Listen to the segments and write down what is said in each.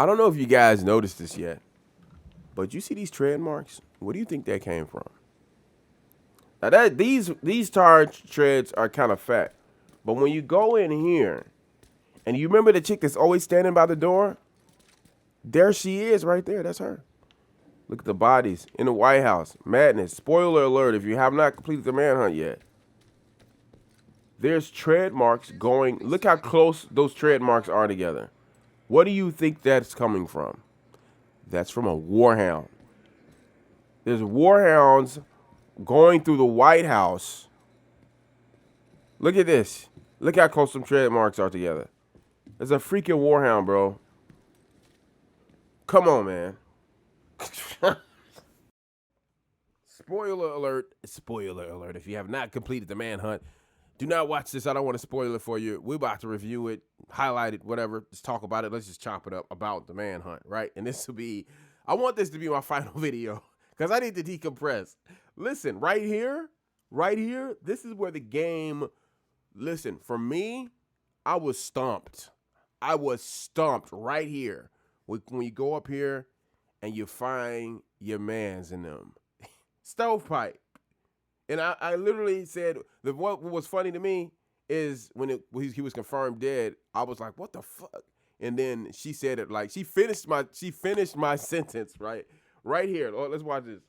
I don't know if you guys noticed this yet, but you see these tread marks? Where do you think that came from? Now that these tire treads are kind of fat, but when you go in here and you remember the chick that's always standing by the door, there she is right there. That's her. Look at the bodies in the White House. Madness. Spoiler alert: if you have not completed the manhunt yet, there's tread marks going. Look how close those tread marks are together. What do you think that's coming from? That's from a warhound. There's warhounds going through the White House. Look at this. Look how close some tread marks are together. There's a freaking warhound, bro. Come on, man. Spoiler alert. Spoiler alert. If you have not completed the manhunt, do not watch this. I don't want to spoil it for you. We're about to review it, highlight it, whatever. Let's talk about it. Let's just chop it up about the manhunt, right? And this will be, I want this to be my final video because I need to decompress. Listen, right here, this is where the game, listen, for me, I was stumped. I was stumped right here. When you go up here and you find your mans in them. Stovepipe. And I literally said, what was funny to me is when he was confirmed dead, I was like, what the fuck? And then she said it like, she finished my sentence, right? Right here. Oh, let's watch this.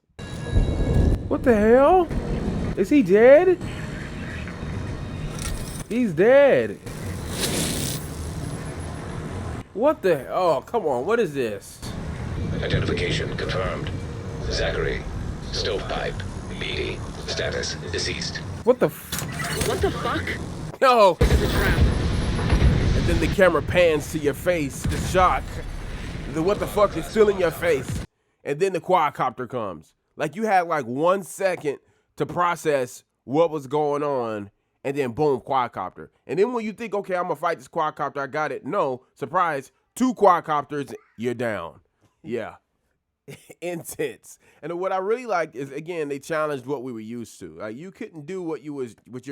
What the hell? Is he dead? He's dead. What the? Oh, come on. What is this? Identification confirmed. Zachary, Stovepipe, Beatty, status deceased. What the? What the fuck? No. This is a trap. And then the camera pans to your face, the shock. The what the fuck is still in your face. And then the quadcopter comes. Like you had like 1 second to process what was going on. And then boom, quadcopter. And then when you think, okay, I'm gonna fight this quadcopter, I got it. No, surprise, 2 quadcopters, you're down. Yeah. Intense. And what I really like is, again, they challenged what we were used to. Like you couldn't do what you're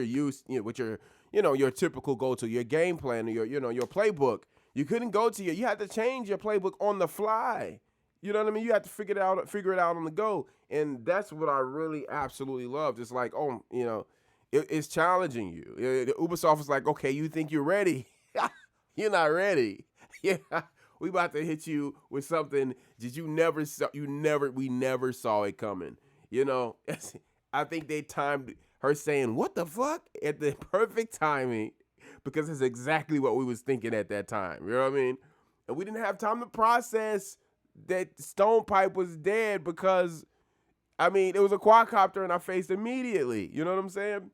used, what your typical go-to, your game plan, or your playbook. You couldn't go to you had to change your playbook on the fly. You know what I mean? You had to figure it out on the go. And that's what I really absolutely loved. It's like, oh, it's challenging you. The Ubisoft is like, okay, you think you're ready? You're not ready. Yeah, we about to hit you with something that we never saw it coming. I think they timed her saying, what the fuck? At the perfect timing, because it's exactly what we was thinking at that time. You know what I mean? And we didn't have time to process that Stovepipe was dead because, it was a quadcopter in our face immediately. You know what I'm saying?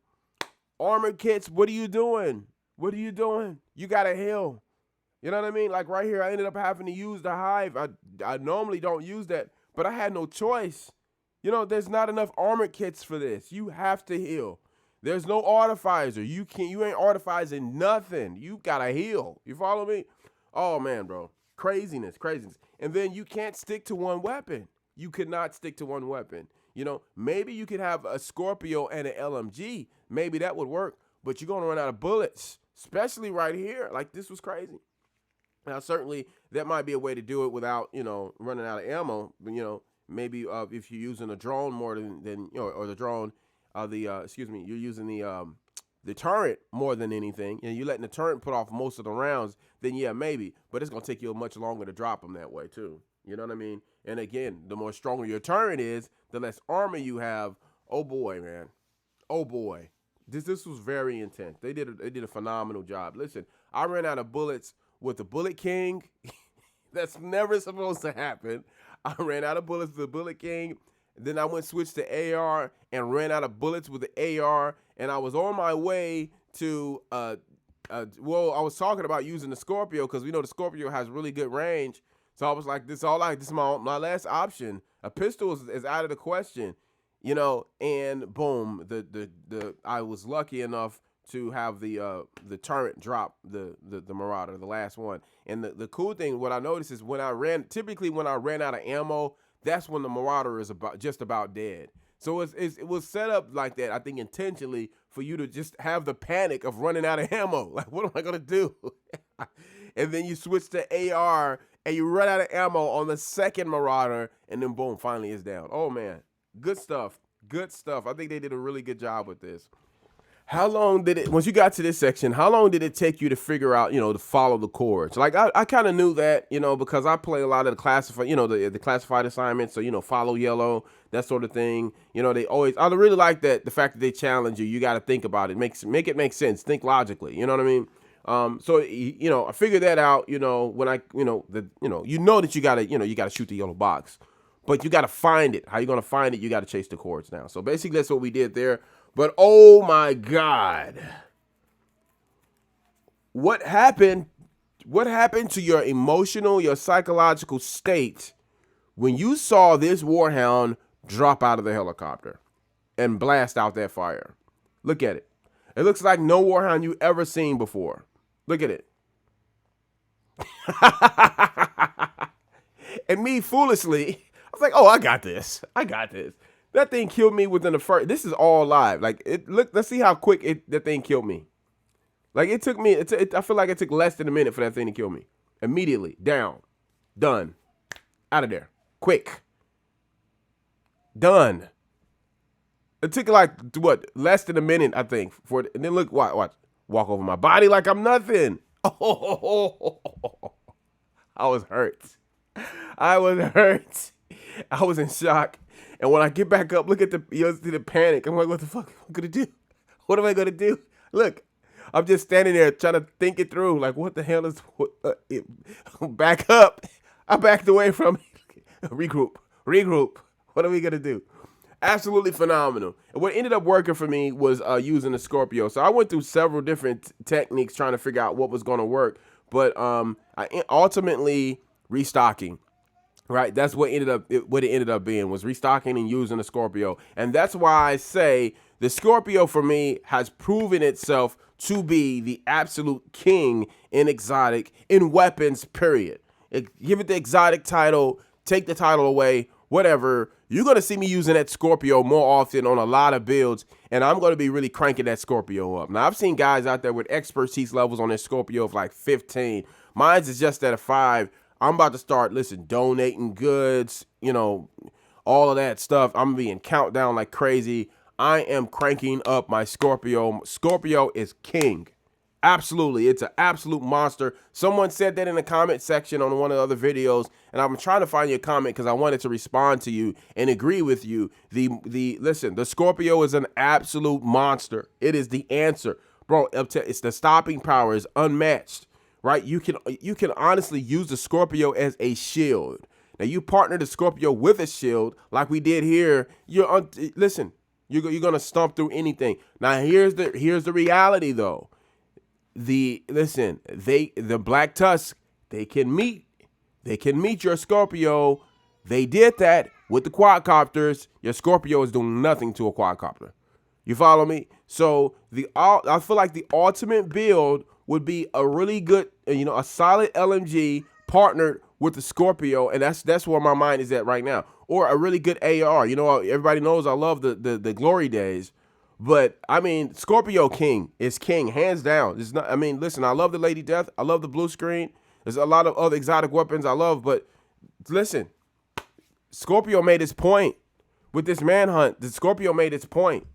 Armored kits, what are you doing? What are you doing? You got to heal. You know what I mean? Like right here, I ended up having to use the hive. I normally don't use that, but I had no choice. There's not enough armored kits for this. You have to heal. There's no artificer. You ain't artificing nothing. You got to heal. You follow me? Oh, man, bro. Craziness. And then you can't stick to one weapon. You could not stick to one weapon. Maybe you could have a Scorpio and an LMG. Maybe that would work, but you're going to run out of bullets, especially right here. Like, this was crazy. Now, certainly, that might be a way to do it without, running out of ammo. But, maybe if you're using a drone more than or the drone, you're using the turret more than anything, and you're letting the turret put off most of the rounds, then yeah, maybe. But it's going to take you much longer to drop them that way, too. You know what I mean? And again, the more stronger your turret is, the less armor you have. Oh boy, man. Oh boy. This was very intense. They did a phenomenal job. Listen, I ran out of bullets with the Bullet King. That's never supposed to happen. I ran out of bullets with the Bullet King. Then I switched to AR and ran out of bullets with the AR. And I was on my way to I was talking about using the Scorpio because we know the Scorpio has really good range. So I was like, this is my last option. A pistol is out of the question, and boom, I was lucky enough to have the turret drop the Marauder, the last one. And the cool thing, what I noticed is when I ran out of ammo, that's when the Marauder is just about dead. So it was set up like that, I think intentionally, for you to just have the panic of running out of ammo. Like, what am I gonna do? And then you switch to AR, and you run out of ammo on the second Marauder, and then boom, finally it's down. Oh man, good stuff. Good stuff. I think they did a really good job with this. How long did it, once you got to this section, how long did it take you to figure out, to follow the chords? Like, I kind of knew that, because I play a lot of the classified, the classified assignments. So, follow yellow, that sort of thing. They always, I really like that, the fact that they challenge you. You got to think about it. Make it make sense. Think logically. You know what I mean? So, I figured that out, when I, that you gotta shoot the yellow box, but you got to find it. How you going to find it? You got to chase the chords now. So basically that's what we did there. But oh my God, what happened to your emotional, your psychological state when you saw this Warhound drop out of the helicopter and blast out that fire? Look at it. It looks like no Warhound you ever seen before. Look at it. And me foolishly, I was like, oh, I got this. That thing killed me within the first. This is all live. Like, let's see how quick that thing killed me. Like, it took me. I feel like it took less than a minute for that thing to kill me. Immediately, down, done, out of there, quick, done. It took like less than a minute, I think. And then look, watch, walk over my body like I'm nothing. Oh, I was hurt. I was in shock. And when I get back up, look at the panic. I'm like, what the fuck am I gonna do? What am I gonna do? Look, I'm just standing there trying to think it through. Like, what the hell is, back up. I backed away from it. Regroup. What are we gonna do? Absolutely phenomenal. And what ended up working for me was using the Scorpio. So I went through several different techniques trying to figure out what was gonna work. But I ultimately restocking. Right, that's what it ended up being, was restocking and using the Scorpio. And that's why I say the Scorpio for me has proven itself to be the absolute king in exotic, in weapons, period. Give it the exotic title, take the title away, whatever. You're going to see me using that Scorpio more often on a lot of builds, and I'm going to be really cranking that Scorpio up. Now, I've seen guys out there with expertise levels on their Scorpio of like 15. Mine's is just at a 5. I'm about to start, donating goods, all of that stuff. I'm being countdown like crazy. I am cranking up my Scorpio. Scorpio is king. Absolutely. It's an absolute monster. Someone said that in the comment section on one of the other videos, and I'm trying to find your comment because I wanted to respond to you and agree with you. The Scorpio is an absolute monster. It is the answer. Bro, it's the stopping power is unmatched. Right, you can honestly use the Scorpio as a shield. Now you partner the Scorpio with a shield, like we did here. You're gonna stomp through anything. Now here's the reality though. The Black Tusk, they can meet your Scorpio. They did that with the quadcopters. Your Scorpio is doing nothing to a quadcopter. You follow me? So I feel like the ultimate build would be a really good, a solid LMG partnered with the Scorpio, and that's where my mind is at right now. Or a really good AR. Everybody knows I love the Glory Days, but I mean Scorpio King is king, hands down. It's not. I mean, listen, I love the Lady Death, I love the blue screen. There's a lot of other exotic weapons I love, but listen, Scorpio made its point with this manhunt. The Scorpio made its point.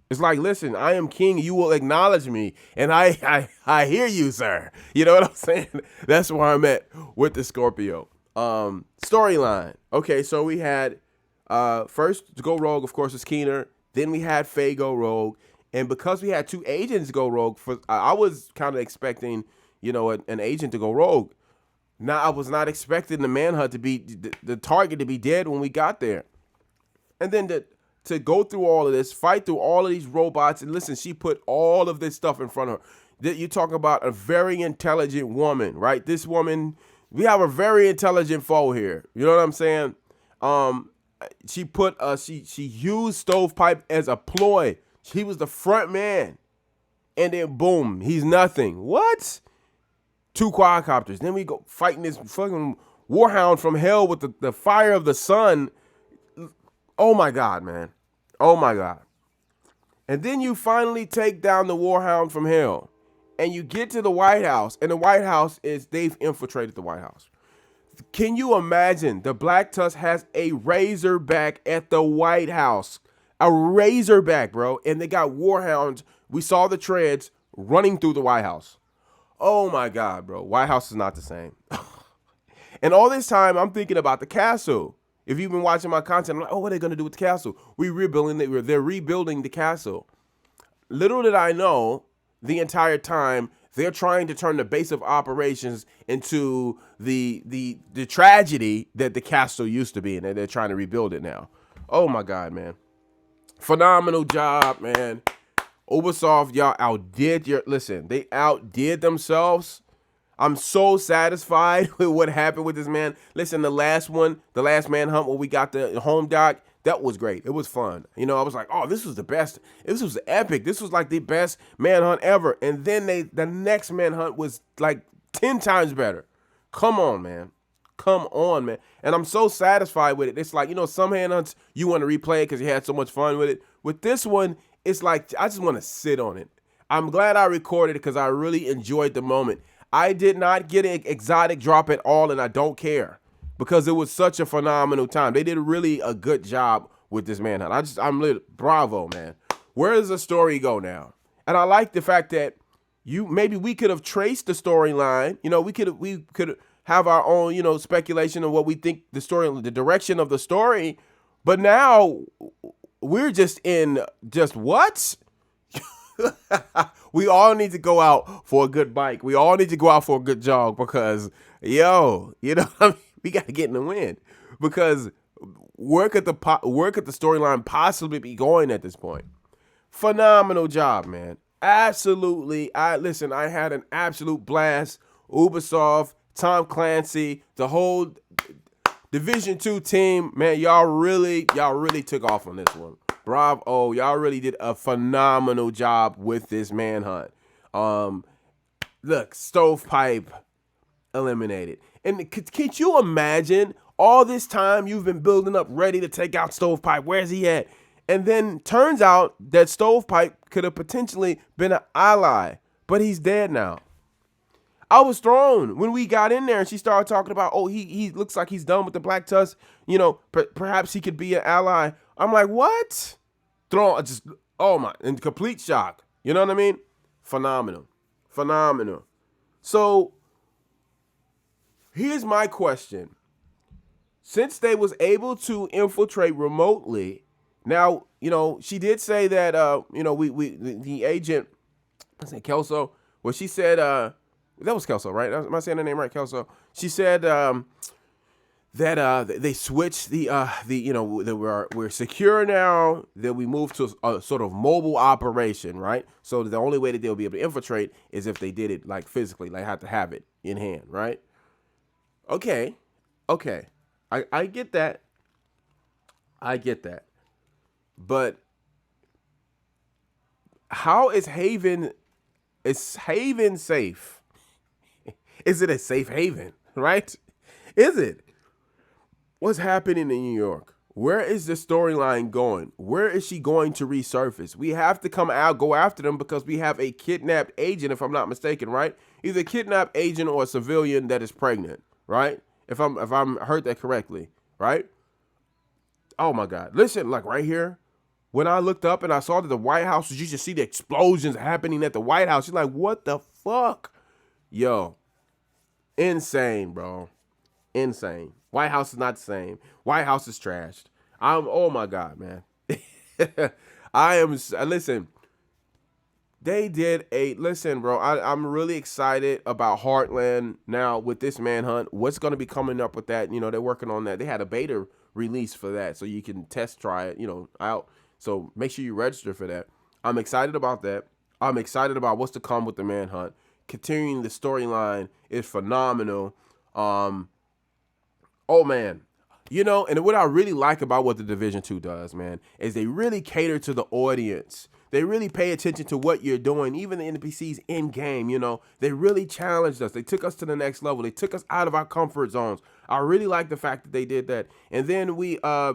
It's like, listen, I am king. You will acknowledge me. And I hear you, sir. You know what I'm saying? That's where I'm at with the Scorpio. Storyline. Okay, so we had first to go rogue, of course, is Keener. Then we had Faye go rogue. And because we had 2 agents go rogue, I was kind of expecting, an agent to go rogue. Now, I was not expecting the manhunt to be, the target to be dead when we got there. And then to go through all of this, fight through all of these robots. And listen, she put all of this stuff in front of her. You're talking about a very intelligent woman, right? This woman, we have a very intelligent foe here. You know what I'm saying? She used Stovepipe as a ploy. He was the front man. And then boom, he's nothing. What? 2 quadcopters. Then we go fighting this fucking Warhound from hell with the fire of the sun. Oh my God, man. Oh my God. And then you finally take down the Warhound from hell. And you get to the White House. And the White House they've infiltrated the White House. Can you imagine the Black Tusk has a Razorback at the White House? A Razorback, bro. And they got Warhounds. We saw the treads running through the White House. Oh my God, bro. White House is not the same. And all this time, I'm thinking about the castle. If you've been watching my content, I'm like, oh, what are they going to do with the castle? They're rebuilding the castle. Little did I know, the entire time, they're trying to turn the base of operations into the tragedy that the castle used to be, and they're trying to rebuild it now. Oh my God, man. Phenomenal job, man. Ubisoft, y'all they outdid themselves. I'm so satisfied with what happened with this man. Listen, the last manhunt where we got the home doc, that was great. It was fun. You know, I was like, oh, this was the best. This was epic. This was like the best manhunt ever. And then the next manhunt was like 10 times better. Come on, man. Come on, man. And I'm so satisfied with it. It's like, you know, some manhunts you want to replay it because you had so much fun with it. With this one, it's like I just want to sit on it. I'm glad I recorded it because I really enjoyed the moment. I did not get an exotic drop at all, and I don't care because it was such a phenomenal time. They did really a good job with this manhunt. I'm bravo, man. Where does the story go now? And I like the fact that we could have traced the storyline. You know, we could have our own, you know, speculation of what we think the direction of the story. But now we're just what? We all need to go out for a good bike. We all need to go out for a good jog because, yo, you know, we got to get in the wind because where could the storyline possibly be going at this point? Phenomenal job, man. Absolutely. I had an absolute blast. Ubisoft, Tom Clancy, the whole Division 2 team, man, y'all really took off on this one. Bravo, y'all really did a phenomenal job with this manhunt. Look, Stovepipe eliminated. And can you imagine all this time you've been building up ready to take out Stovepipe? Where's he at? And then turns out that Stovepipe could have potentially been an ally, but he's dead now. I was thrown when we got in there and she started talking about, oh, he looks like he's done with the Black Tusk. You know, perhaps he could be an ally. I'm like, what? In complete shock. You know what I mean? Phenomenal. So here's my question. Since they was able to infiltrate remotely, now, you know, she did say that, you know, the agent, I said Kelso, well, she said, that was Kelso, right? Am I saying her name right, Kelso? She said that they switched the you know, that we're secure now, that we moved to a sort of mobile operation, right? So the only way that they'll be able to infiltrate is if they did it like physically, like have to have it in hand, right? Okay. I get that. But how is Haven safe? Is it a safe haven, right? Is it? What's happening in New York? Where is the storyline going? Where is she going to resurface? We have to go after them because we have a kidnapped agent, if I'm not mistaken, right? Either a kidnapped agent or a civilian that is pregnant, right? If I'm heard that correctly, right? Oh my God. Listen, like right here, when I looked up and I saw that the White House, you just see the explosions happening at the White House. You're like, what the fuck? Yo, insane, bro. Insane. White House is not the same. White House is trashed. Oh my God, man. Listen, bro, I'm really excited about Heartland now with this manhunt. What's going to be coming up with that? You know, they're working on that. They had a beta release for that, so you can try it, you know, out. So make sure you register for that. I'm excited about that. I'm excited about what's to come with the manhunt. Continuing the storyline is phenomenal. Oh man, you know, and what I really like about what the Division 2 does, man, is they really cater to the audience. They really pay attention to what you're doing, even the NPCs in game, you know. They really challenged us. They took us to the next level. They took us out of our comfort zones. I really like the fact that they did that. And then I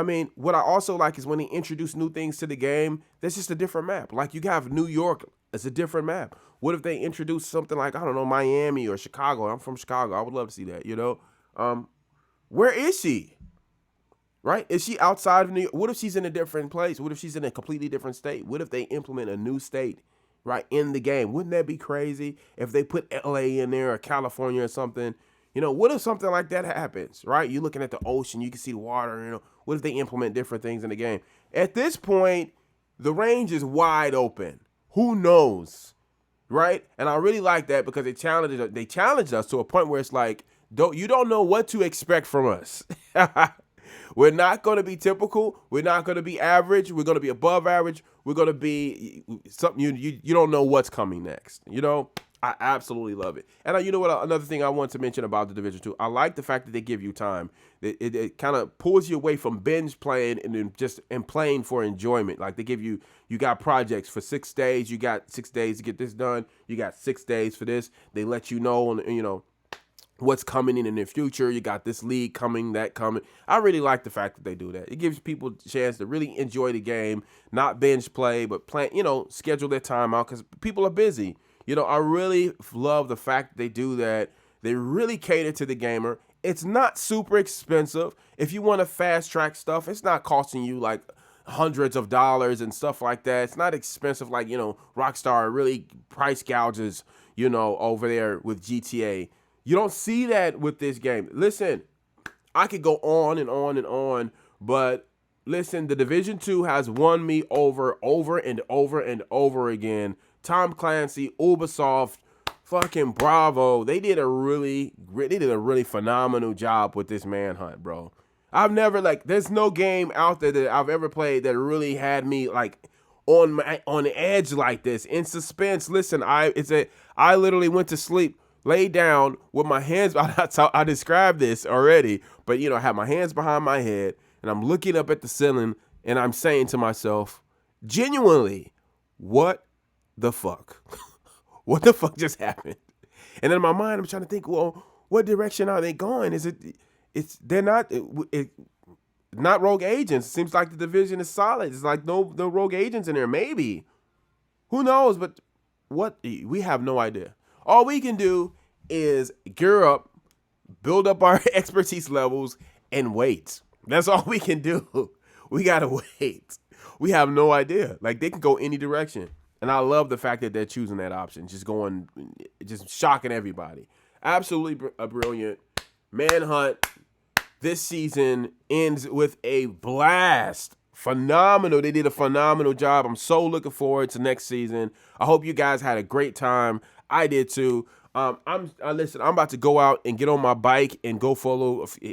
mean, what I also like is when they introduce new things to the game, there's just a different map. Like you have New York It's a different map. What if they introduce something like, I don't know, Miami or Chicago? I'm from Chicago. I would love to see that, Where is she? Right? Is she outside of New York? What if she's in a different place? What if she's in a completely different state? What if they implement a new state, right, in the game? Wouldn't that be crazy if they put LA in there or California or something? What if something like that happens, right? You're looking at the ocean, you can see the water, What if they implement different things in the game? At this point, the range is wide open. Who knows, right? And I really like that because they challenged us to a point where it's like, you don't know what to expect from us. We're not going to be typical. We're not going to be average. We're going to be above average. We're going to be something you don't know what's coming next. I absolutely love it. And you know what? Another thing I want to mention about the Division 2, I like the fact that they give you time. It kind of pulls you away from binge playing and playing for enjoyment. Like they give you got projects for 6 days. You got 6 days to get this done. You got 6 days for this. They let you know, what's coming in the future. You got this league coming, that coming. I really like the fact that they do that. It gives people a chance to really enjoy the game, not binge play, but plan, schedule their time out because people are busy. I really love the fact that they do that. They really cater to the gamer. It's not super expensive. If you want to fast track stuff, it's not costing you like hundreds of dollars and stuff like that. It's not expensive like, Rockstar really price gouges, over there with GTA. You don't see that with this game. Listen, I could go on and on and on, but listen, the Division 2 has won me over and over and over again. Tom Clancy, Ubisoft, fucking bravo. They did a really phenomenal job with this Manhunt, bro. I've never there's no game out there that I've ever played that really had me on edge like this, in suspense. Listen, I literally went to sleep, laid down with my hands. I described this already, but I have my hands behind my head and I'm looking up at the ceiling and I'm saying to myself, genuinely, what the fuck? What the fuck just happened? And in my mind, I'm trying to think, well, what direction are they going? They're not rogue agents. It seems like the Division is solid. It's like no rogue agents in there. Maybe. Who knows? But we have no idea. All we can do is gear up, build up our expertise levels, and wait. That's all we can do. We got to wait. We have no idea. They can go any direction. And I love the fact that they're choosing that option, just shocking everybody. Absolutely brilliant. Manhunt this season ends with a blast. Phenomenal. They did a phenomenal job. I'm so looking forward to next season. I hope you guys had a great time. I did too. Listen, I'm about to go out and get on my bike and go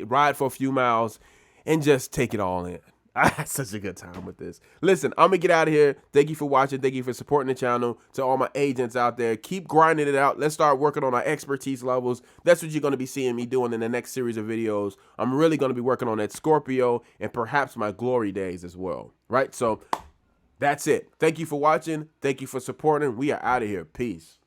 ride for a few miles and just take it all in. I had such a good time with this. Listen, I'm going to get out of here. Thank you for watching. Thank you for supporting the channel. To all my agents out there, keep grinding it out. Let's start working on our expertise levels. That's what you're going to be seeing me doing in the next series of videos. I'm really going to be working on that Scorpio and perhaps my glory days as well. Right? So that's it. Thank you for watching. Thank you for supporting. We are out of here. Peace.